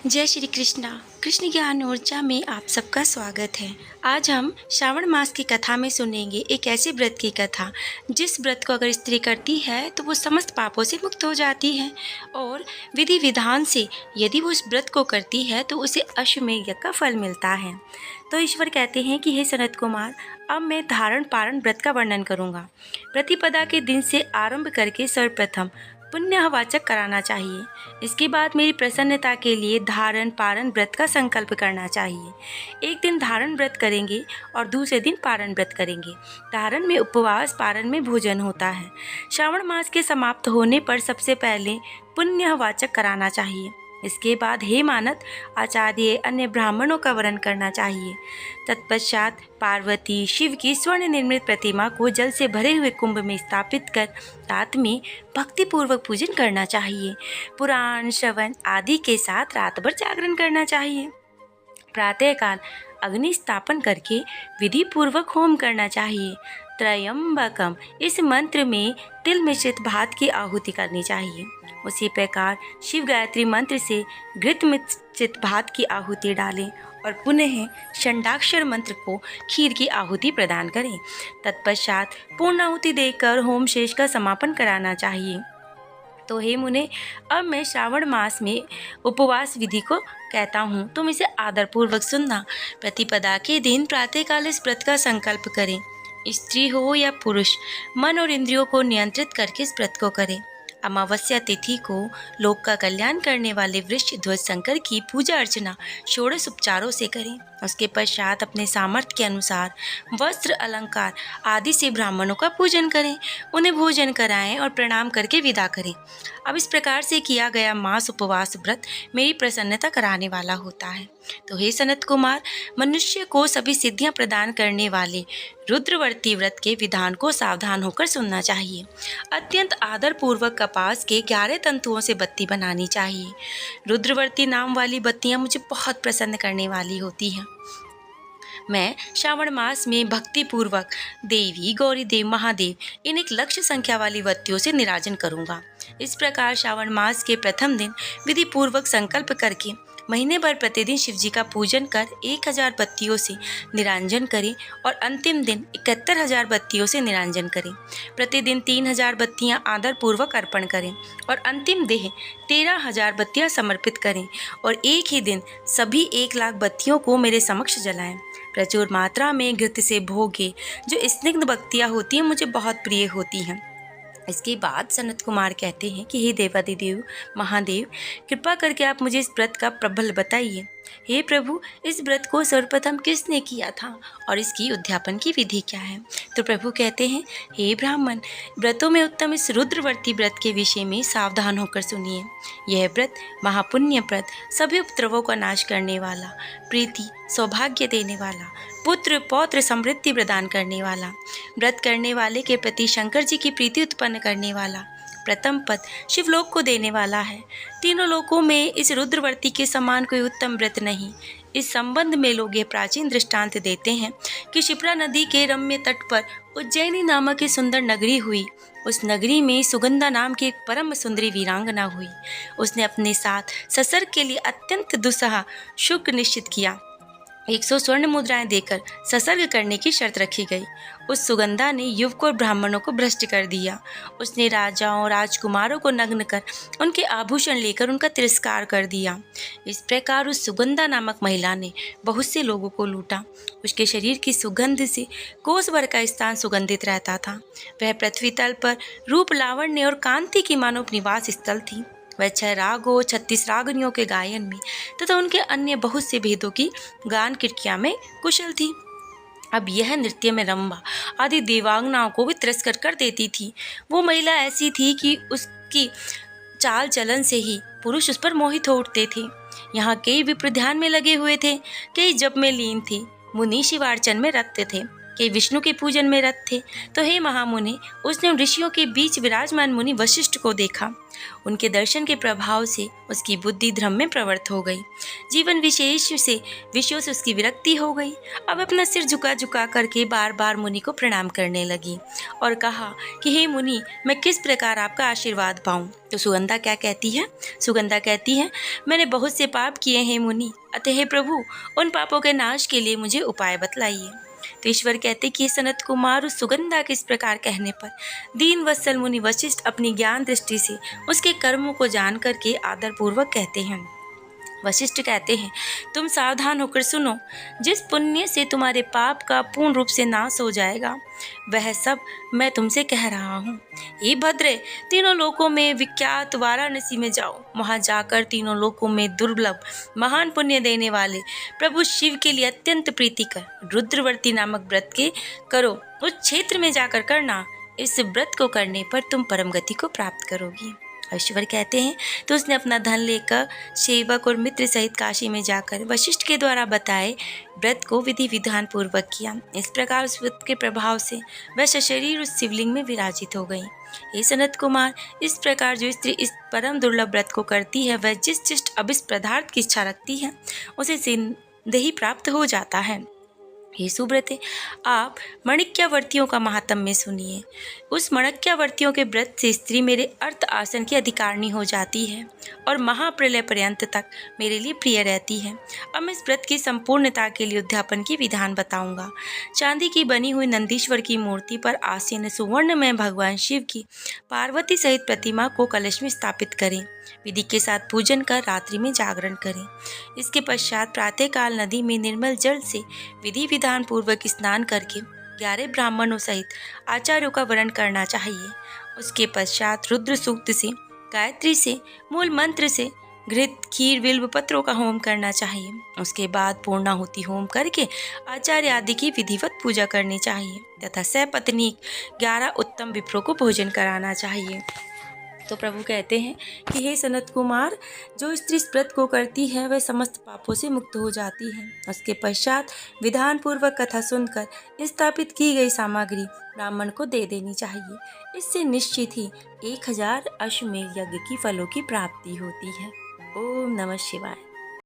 जय श्री कृष्णा। कृष्ण ज्ञान ऊर्जा में आप सबका स्वागत है। आज हम श्रावण मास की कथा में सुनेंगे एक ऐसे व्रत की कथा जिस व्रत को अगर स्त्री करती है तो वो समस्त पापों से मुक्त हो जाती है और विधि विधान से यदि वो उस व्रत को करती है तो उसे अश्वमेध यज्ञ का फल मिलता है। तो ईश्वर कहते हैं कि हे सनत कुमार, अब मैं धारण पारण व्रत का वर्णन करूँगा। प्रतिपदा के दिन से आरंभ करके सर्वप्रथम पुण्यवाचक कराना चाहिए। इसके बाद मेरी प्रसन्नता के लिए धारण पारण व्रत का संकल्प करना चाहिए। एक दिन धारण व्रत करेंगे और दूसरे दिन पारण व्रत करेंगे। धारण में उपवास, पारण में भोजन होता है। श्रावण मास के समाप्त होने पर सबसे पहले पुण्यवाचक कराना चाहिए। इसके बाद हे मानत आचार्य अन्य ब्राह्मणों का वरण करना चाहिए। तत्पश्चात पार्वती शिव की स्वर्ण निर्मित प्रतिमा को जल से भरे हुए कुंभ में स्थापित कर रात में भक्तिपूर्वक पूजन करना चाहिए। पुराण श्रवण आदि के साथ रात भर जागरण करना चाहिए। प्रातःकाल अग्नि स्थापन करके विधि पूर्वक होम करना चाहिए। त्रयंबकम इस मंत्र में तिल मिश्रित भात की आहुति करनी चाहिए। उसी प्रकार शिव गायत्री मंत्र से घृत मिश्रित भात की आहुति डालें और पुनः षंडाक्षर मंत्र को खीर की आहुति प्रदान करें। तत्पश्चात पूर्णाहुति देकर होम शेष का समापन कराना चाहिए। तो हे मुने, अब मैं श्रावण मास में उपवास विधि को कहता हूँ, तुम इसे आदरपूर्वक सुनना। प्रतिपदा के दिन प्रातःकाल इस व्रत का संकल्प करें। स्त्री हो या पुरुष, मन और इंद्रियों को नियंत्रित करके इस व्रत को करें। अमावस्या तिथि को लोक का कल्याण करने वाले वृक्ष ध्वज शंकर की पूजा अर्चना षोडश उपचारों से करें। उसके पश्चात अपने सामर्थ्य के अनुसार वस्त्र अलंकार आदि से ब्राह्मणों का पूजन करें, उन्हें भोजन कराएं और प्रणाम करके विदा करें। अब इस प्रकार से किया गया मास उपवास व्रत मेरी प्रसन्नता कराने वाला होता है। तो हे सनत कुमार, मनुष्य को सभी सिद्धियां प्रदान करने वाले रुद्रवर्ती व्रत के विधान को सावधान होकर सुनना चाहिए। अत्यंत आदरपूर्वक कपास के 11 तंतुओं से बत्ती बनानी चाहिए। रुद्रवर्ती नाम वाली बत्तियां मुझे बहुत प्रसन्न करने वाली होती हैं। मैं श्रावण मास में भक्ति पूर्वक देवी, गौरी देव, महादेव इन एक लक्ष्य संख्या वाली बत्तियों से निराजन करूंगा। इस प्रकार श्रावण मास के प्रथम दिन विधि पूर्वक संकल्प करके महीने भर प्रतिदिन शिव जी का पूजन कर 1000 बत्तियों से निरांजन करें और अंतिम दिन 71,000 बत्तियों से निरांजन करें। प्रतिदिन 3000 बत्तियां आदरपूर्वक अर्पण करें और अंतिम देह 13,000 बत्तियां समर्पित करें और एक ही दिन सभी 1 लाख बत्तियों को मेरे समक्ष जलाएं। प्रचुर मात्रा में घृत से भोगे जो स्निग्ध बत्तियां होती हैं मुझे बहुत प्रिय होती हैं। इसके बाद सनत कुमार कहते हैं कि हे देवादिदेव महादेव, कृपा करके आप मुझे इस व्रत का प्रबल बताइए। हे प्रभु, इस व्रत को सर्वप्रथम किसने किया था और इसकी उद्यापन की विधि क्या है? तो प्रभु कहते हैं, हे ब्राह्मण, व्रतों में उत्तम इस रुद्रवर्ती व्रत के विषय में सावधान होकर सुनिए। यह व्रत महापुण्य व्रत, सभी उपद्रवों का नाश करने वाला, प्रीति सौभाग्य देने वाला, पुत्र पौत्र समृद्धि प्रदान करने वाला, व्रत करने वाले के प्रति शंकर जी की प्रीति उत्पन्न करने वाला, प्रथम पद शिवलोक को देने वाला है। तीनों लोकों में इस रुद्रवर्ती के समान कोई उत्तम व्रत नहीं। इस संबंध में लोग यह प्राचीन दृष्टांत देते हैं कि शिप्रा नदी के रम्य तट पर उज्जैनी नामक एक सुंदर नगरी हुई। उस नगरी में सुगंधा नाम की एक परम सुंदरी वीरांगना हुई। उसने अपने साथ ससर्ग के लिए अत्यंत दुस्सह शुल्क निश्चित किया। 100 स्वर्ण मुद्राएं देकर ससर्ग करने की शर्त रखी गई। उस सुगंधा ने युवकों और ब्राह्मणों को भ्रष्ट कर दिया। उसने राजाओं राजकुमारों को नग्न कर उनके आभूषण लेकर उनका तिरस्कार कर दिया। इस प्रकार उस सुगंधा नामक महिला ने बहुत से लोगों को लूटा। उसके शरीर की सुगंध से कोस भर का स्थान सुगंधित रहता था। वह पृथ्वी तल पर रूप, लावण्य और कांति की मानव निवास स्थल थी। वह 6 रागों 36 रागनियों के गायन में तथा उनके अन्य बहुत से भेदों की गान किर्किया में कुशल थी। अब यह नृत्य में रंभा आदि देवांगनाओं को भी तिरस्कार कर देती थी। वो महिला ऐसी थी कि उसकी चाल चलन से ही पुरुष उस पर मोहित हो उठते थे। यहाँ कई विप्र ध्यान में लगे हुए थे, कई जप में लीन थे, मुनि शिवार्चन में रखते थे। कि विष्णु के पूजन में रत थे। तो हे महामुनि, उसने उन ऋषियों के बीच विराजमान मुनि वशिष्ठ को देखा। उनके दर्शन के प्रभाव से उसकी बुद्धि धर्म में प्रवृत्त हो गई। जीवन विषयों से उसकी विरक्ति हो गई। अब अपना सिर झुका झुका करके बार बार मुनि को प्रणाम करने लगी और कहा कि हे मुनि, मैं किस प्रकार आपका आशीर्वाद पाऊं। तो सुगंधा क्या कहती है? सुगंधा कहती है, मैंने बहुत से पाप किए हैं मुनि, अतः हे प्रभु, उन पापों के नाश के लिए मुझे उपाय बतलाइए। तो ईश्वर कहते कि सनत कुमार उस सुगंधा के इस प्रकार कहने पर दीन वत्सल मुनि वशिष्ठ अपनी ज्ञान दृष्टि से उसके कर्मों को जान करके आदर पूर्वक कहते हैं। वशिष्ठ कहते हैं, तुम सावधान होकर सुनो, जिस पुण्य से तुम्हारे पाप का पूर्ण रूप से नाश हो जाएगा, वह सब मैं तुमसे कह रहा हूँ। हे भद्रे, तीनों लोकों में विख्यात वाराणसी में जाओ। वहाँ जाकर तीनों लोकों में दुर्लभ महान पुण्य देने वाले प्रभु शिव के लिए अत्यंत प्रीतिकर रुद्रवर्ती नामक व्रत के करो। उस क्षेत्र में जाकर करना। इस व्रत को करने पर तुम परम गति को प्राप्त करोगी। ईश्वर कहते हैं, तो उसने अपना धन लेकर सेवक और मित्र सहित काशी में जाकर वशिष्ठ के द्वारा बताए व्रत को विधि विधान पूर्वक किया। इस प्रकार उस व्रत के प्रभाव से वह सशरीर उस शिवलिंग में विराजित हो गई। हे सनत कुमार, इस प्रकार जो स्त्री इस परम दुर्लभ व्रत को करती है, वह जिस जिस अभिष्ट पदार्थ की इच्छा रखती है, उसे सिंधि प्राप्त हो जाता है। हे सुब्रते, आप मणिक्यावर्तियों का महात्म्य सुनिए। उस मणिक्यावर्तियों के व्रत से स्त्री मेरे अर्थ आसन की अधिकारिणी हो जाती है और महाप्रलय पर्यंत तक मेरे लिए प्रिय रहती है। अब मैं इस व्रत की संपूर्णता के लिए उद्यापन की विधान बताऊंगा। चांदी की बनी हुई नंदीश्वर की मूर्ति पर आसीन सुवर्णमय भगवान शिव की पार्वती सहित प्रतिमा को कलश में स्थापित करें। विधि के साथ पूजन कर रात्रि में जागरण करें। इसके पश्चात प्रातःकाल नदी में निर्मल जल से विधि विधान पूर्वक स्नान करके 11 ब्राह्मणों सहित आचार्यों का वरण करना चाहिए। उसके पश्चात रुद्र सूक्त से, गायत्री से, मूल मंत्र से घृत, खीर, बिल्व पत्रों का होम करना चाहिए। उसके बाद पूर्णाहुति होम करके आचार्य आदि की विधिवत पूजा करनी चाहिए तथा सपत्नीक 11 उत्तम विप्रों को भोजन कराना चाहिए। तो प्रभु कहते हैं कि हे सनत कुमार, जो स्त्री इस व्रत को करती है वह समस्त पापों से मुक्त हो जाती है। उसके पश्चात विधान पूर्वक कथा सुनकर स्थापित की गई सामग्री ब्राह्मण को दे देनी चाहिए। इससे निश्चित ही 1000 अश्वमेध यज्ञ की फलों की प्राप्ति होती है। ओम नमः शिवाय।